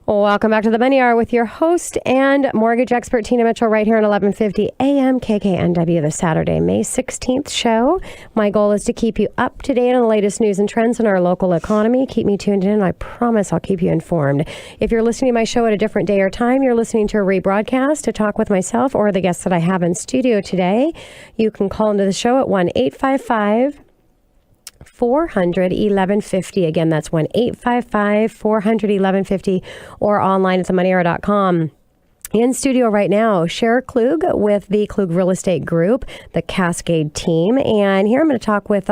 Welcome back to the Money Hour with your host and mortgage expert Tina Mitchell right here on 1150 AM KKNW, the Saturday, May 16th show. My goal is to keep you up to date on the latest news and trends in our local economy. Keep me tuned in. I promise I'll keep you informed. If you're listening to my show at a different day or time, you're listening to a rebroadcast to talk with myself or the guests that I have in studio today, you can call into the show at 1-855 400 1150. Again, that's 1-855 400 1150 or online at themoneyhour.com. In studio right now, Sher Klug with the Klug Real Estate Group, the Cascade team. And here I'm going to talk with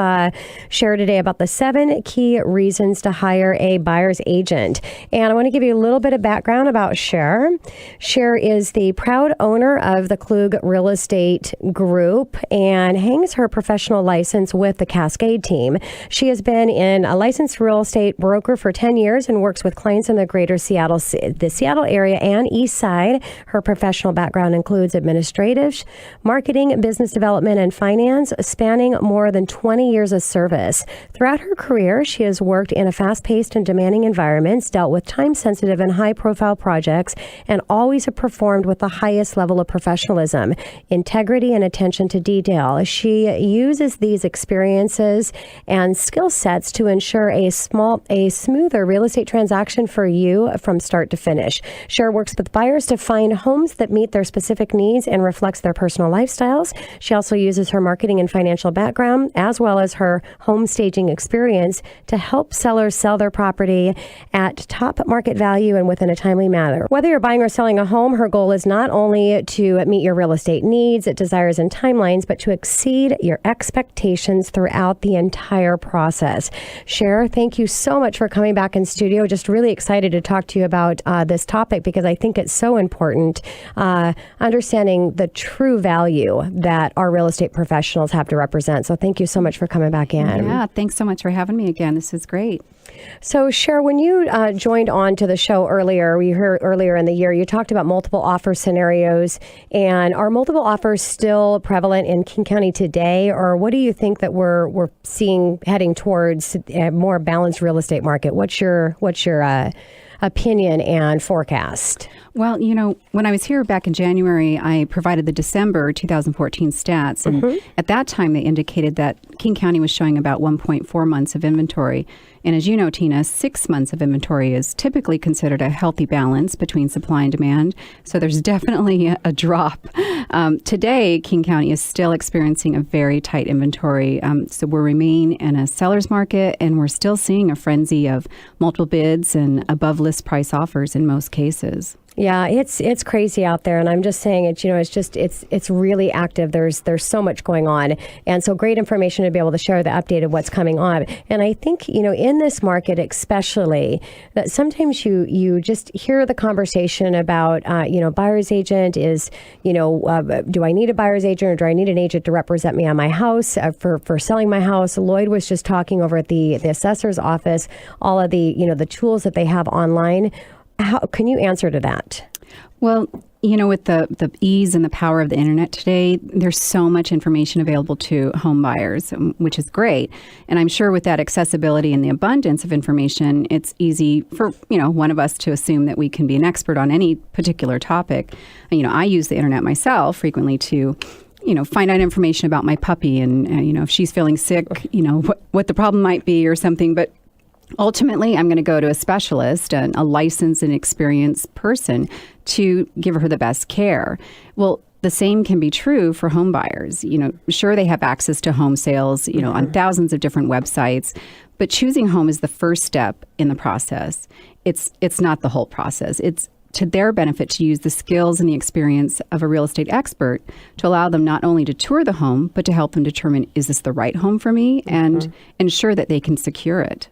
Sher today about the 7 key reasons to hire a buyer's agent. And I want to give you a little bit of background about Sher. Sher is the proud owner of the Klug Real Estate Group and hangs her professional license with the Cascade team. She has been in a licensed real estate broker for 10 years and works with clients in the greater Seattle area and East Side. Her professional background includes administrative, marketing, business development, and finance, spanning more than 20 years of service. Throughout her career, she has worked in a fast-paced and demanding environments, dealt with time-sensitive and high-profile projects, and always have performed with the highest level of professionalism, integrity, and attention to detail. She uses these experiences and skill sets to ensure a smoother real estate transaction for you from start to finish. Sher works with buyers to find homes that meet their specific needs and reflects their personal lifestyles. She also uses her marketing and financial background as well as her home staging experience to help sellers sell their property at top market value and within a timely manner. Whether you're buying or selling a home, her goal is not only to meet your real estate needs, desires, and timelines, but to exceed your expectations throughout the entire process. Sher, thank you so much for coming back in studio. Just really excited to talk to you about this topic because I think it's so important, understanding the true value that our real estate professionals have to represent. So thank you so much for coming back in. Yeah, thanks so much for having me again. This is great. So, Sher, when you joined on to the show earlier, we heard earlier in the year, you talked about multiple offer scenarios. And are multiple offers still prevalent in King County today? Or what do you think that we're seeing heading towards a more balanced real estate market? What's your opinion and forecast? Well, when I was here back in January, I provided the December 2014 stats. And at that time, they indicated that King County was showing about 1.4 months of inventory. And as you know, Tina, 6 months of inventory is typically considered a healthy balance between supply and demand. So there's definitely a drop. Today, King County is still experiencing a very tight inventory. So we remain in a seller's market, and we're still seeing a frenzy of multiple bids and above list price offers in most cases. Yeah, it's crazy out there, and I'm just saying it's really active. There's so much going on, and so great information to be able to share the update of what's coming on. And I think in this market especially, that sometimes you just hear the conversation about buyer's agent is do I need a buyer's agent or do I need an agent to represent me on my house for selling my house? Lloyd was just talking over at the assessor's office all of the tools that they have online. How can you answer to that? Well, with the ease and the power of the internet today, there's so much information available to home buyers, which is great. And I'm sure with that accessibility and the abundance of information, it's easy for, one of us to assume that we can be an expert on any particular topic. I use the internet myself frequently to find out information about my puppy and, if she's feeling sick, what the problem might be or something. But ultimately, I'm going to go to a specialist, a licensed and experienced person to give her the best care. Well, the same can be true for home buyers. Sure, they have access to home sales, on thousands of different websites, but choosing home is the first step in the process. It's not the whole process. It's to their benefit to use the skills and the experience of a real estate expert to allow them not only to tour the home, but to help them determine, is this the right home for me, and ensure that they can secure it.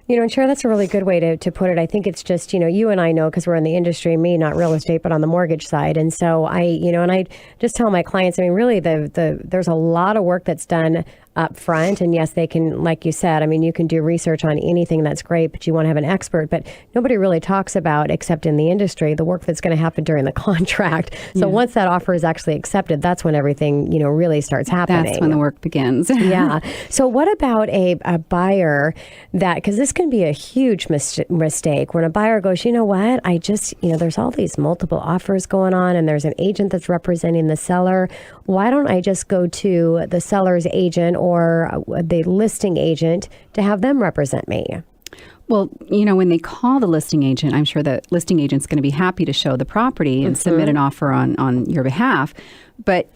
And Sher, that's a really good way to put it. I think it's just, you and I know because we're in the industry, me, not real estate, but on the mortgage side. And so I just tell my clients, really there's a lot of work that's done up front. And yes, they can, like you said, I mean, you can do research on anything, that's great, but you want to have an expert. But nobody really talks about, except in the industry, the work that's going to happen during the contract. So once that offer is actually accepted, that's when everything, really starts happening. That's when the work begins. Yeah. So what about a buyer that, because this can be a huge mistake, when a buyer goes, you know what, I just, there's all these multiple offers going on and there's an agent that's representing the seller. Why don't I just go to the seller's agent or the listing agent to have them represent me? Well, when they call the listing agent, I'm sure the listing agent's going to be happy to show the property and submit an offer on your behalf. But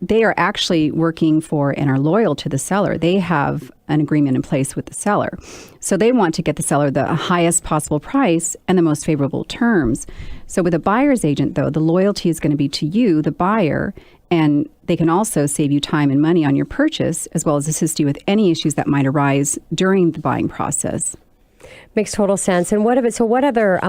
they are actually working for and are loyal to the seller. They have an agreement in place with the seller. So they want to get the seller the highest possible price and the most favorable terms. So with a buyer's agent, though, the loyalty is going to be to you, the buyer, and they can also save you time and money on your purchase, as well as assist you with any issues that might arise during the buying process. Makes total sense. And what other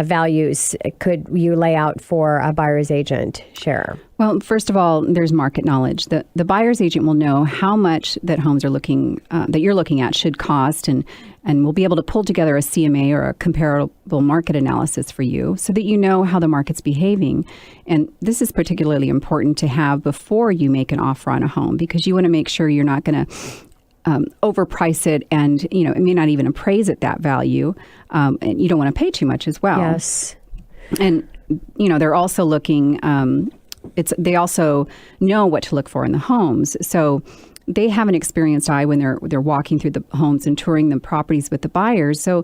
values could you lay out for a buyer's agent, Sher? Well, first of all, there's market knowledge. The buyer's agent will know how much that homes are that you're looking at should cost, and will be able to pull together a CMA or a comparable market analysis for you so that you know how the market's behaving. And this is particularly important to have before you make an offer on a home, because you want to make sure you're not going to overprice it, and it may not even appraise at that value, and you don't want to pay too much as well. Yes, and they're also looking. They also know what to look for in the homes, so they have an experienced eye when they're walking through the homes and touring the properties with the buyers. So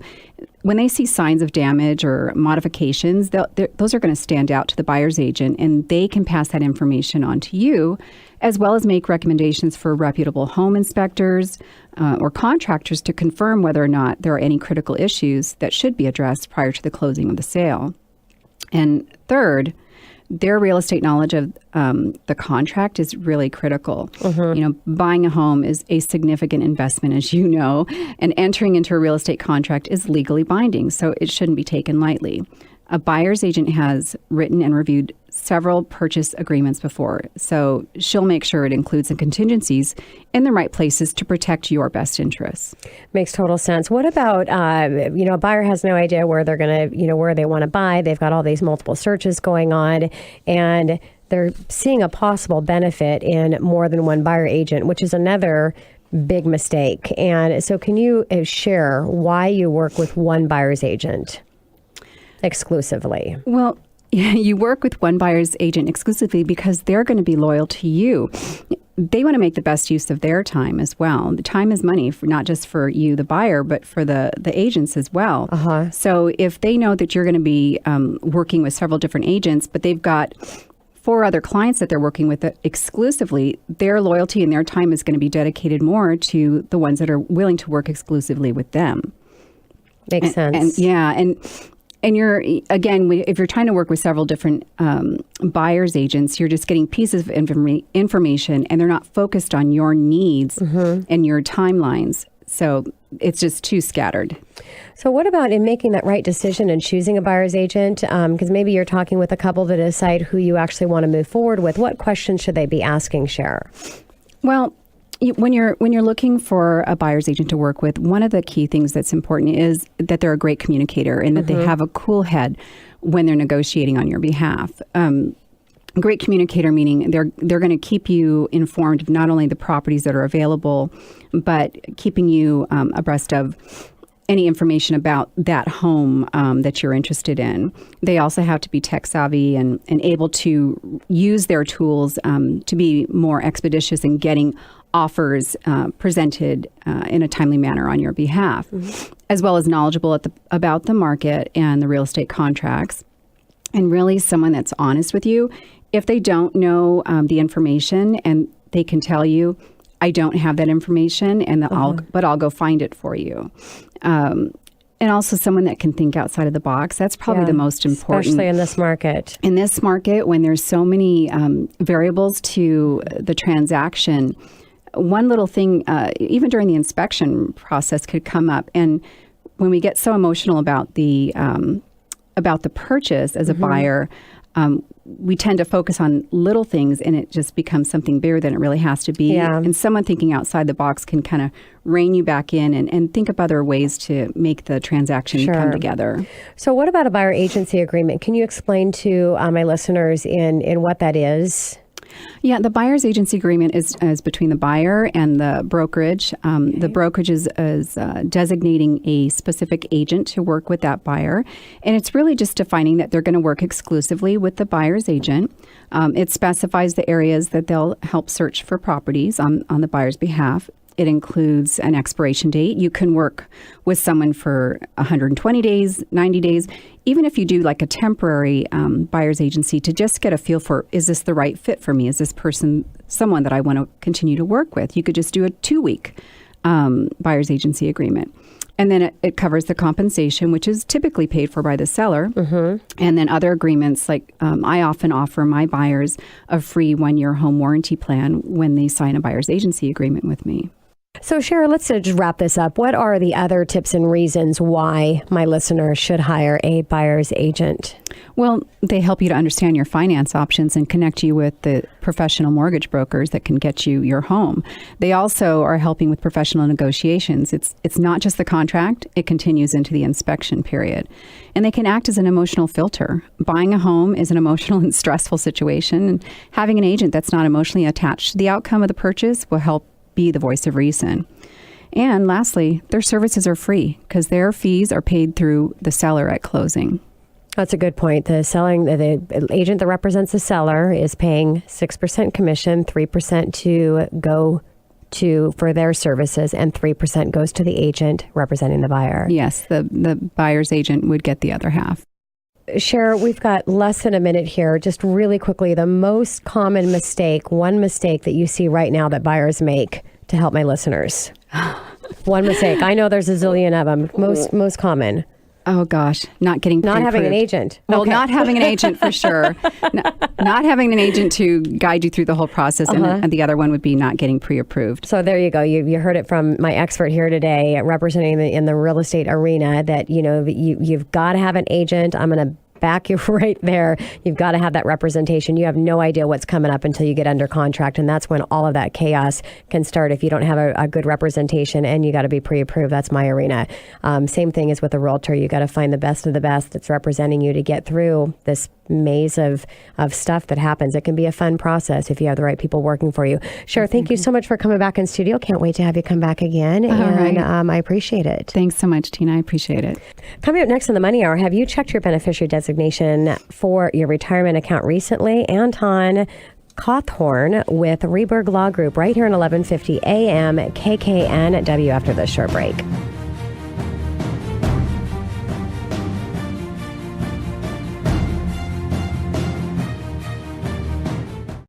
when they see signs of damage or modifications, those are going to stand out to the buyer's agent, and they can pass that information on to you, as well as make recommendations for reputable home inspectors or contractors to confirm whether or not there are any critical issues that should be addressed prior to the closing of the sale. And third, their real estate knowledge of the contract is really critical. Buying a home is a significant investment, as you know, and entering into a real estate contract is legally binding, so it shouldn't be taken lightly. A buyer's agent has written and reviewed several purchase agreements before, so she'll make sure it includes the contingencies in the right places to protect your best interests. Makes total sense. What about, a buyer has no idea where they're going to, where they want to buy. They've got all these multiple searches going on, and they're seeing a possible benefit in more than one buyer agent, which is another big mistake. And so can you share why you work with one buyer's agent exclusively? Well, you work with one buyer's agent exclusively because they're going to be loyal to you. They want to make the best use of their time as well. The time is money, not just for you, the buyer, but for the agents as well. So if they know that you're going to be working with several different agents, but they've got 4 other clients that they're working with exclusively, their loyalty and their time is going to be dedicated more to the ones that are willing to work exclusively with them. Makes sense. And you're, again, if you're trying to work with several different buyer's agents, you're just getting pieces of information, and they're not focused on your needs and your timelines. So it's just too scattered. So what about in making that right decision and choosing a buyer's agent? Because maybe you're talking with a couple to decide who you actually want to move forward with. What questions should they be asking, Sher? Well, when you're looking for a buyer's agent to work with, one of the key things that's important is that they're a great communicator and that they have a cool head when they're negotiating on your behalf. Great communicator meaning they're going to keep you informed of not only the properties that are available, but keeping you abreast of any information about that home that you're interested in. They also have to be tech savvy and able to use their tools to be more expeditious in getting offers presented in a timely manner on your behalf, as well as knowledgeable about the market and the real estate contracts, and really someone that's honest with you. If they don't know the information and they can tell you, I don't have that information, and I'll go find it for you. And also someone that can think outside of the box. That's probably the most important. Especially in this market. In this market, when there's so many variables to the transaction, one little thing, even during the inspection process, could come up. And when we get so emotional about the purchase as a buyer, we tend to focus on little things and it just becomes something bigger than it really has to be. Yeah. And someone thinking outside the box can kind of rein you back in and think of other ways to make the transaction come together. So what about a buyer agency agreement? Can you explain to my listeners in what that is? Yeah, the buyer's agency agreement is between the buyer and the brokerage. The brokerage is designating a specific agent to work with that buyer. And it's really just defining that they're going to work exclusively with the buyer's agent. It specifies the areas that they'll help search for properties on the buyer's behalf. It includes an expiration date. You can work with someone for 120 days, 90 days, even if you do like a temporary buyer's agency to just get a feel for, is this the right fit for me? Is this person someone that I want to continue to work with? You could just do a 2-week buyer's agency agreement. And then it covers the compensation, which is typically paid for by the seller. Mm-hmm. And then other agreements, like I often offer my buyers a free 1-year home warranty plan when they sign a buyer's agency agreement with me. So, Sher, let's just wrap this up. What are the other tips and reasons why my listeners should hire a buyer's agent? Well, they help you to understand your finance options and connect you with the professional mortgage brokers that can get you your home. They also are helping with professional negotiations. It's not just the contract, it continues into the inspection period. And they can act as an emotional filter. Buying a home is an emotional and stressful situation. And having an agent that's not emotionally attached to the outcome of the purchase will help be the voice of reason. And lastly, their services are free because their fees are paid through the seller at closing. That's a good point. The agent that represents the seller is paying 6% commission, 3% to go to for their services, and 3% goes to the agent representing the buyer. Yes, the buyer's agent would get the other half. Sher, we've got less than a minute here. Just really quickly, the most common mistake, one mistake that you see right now that buyers make to help my listeners. One mistake. I know there's a zillion of them. Most common. Oh gosh, not getting not having an agent. Well, okay. Not having an agent for sure. Not having an agent to guide you through the whole process, and the other one would be not getting pre-approved. So there you go. You heard it from my expert here today, representing in the real estate arena. That you've got to have an agent. I'm going to back you right there. You've got to have that representation. You have no idea what's coming up until you get under contract, and that's when all of that chaos can start if you don't have a good representation, and you got to be pre-approved. That's my arena. Same thing is with a realtor. You got to find the best of the best that's representing you to get through this maze of stuff that happens. It can be a fun process if you have the right people working for you. Sure. Thank you so much for coming back in studio. Can't wait to have you come back again. I appreciate it. Thanks so much, Tina. I appreciate it. Coming up next on the Money Hour, have you checked your beneficiary designation for your retirement account recently? Anton Cawthorn with Reberg Law Group right here in 1150 AM KKNW after this short break.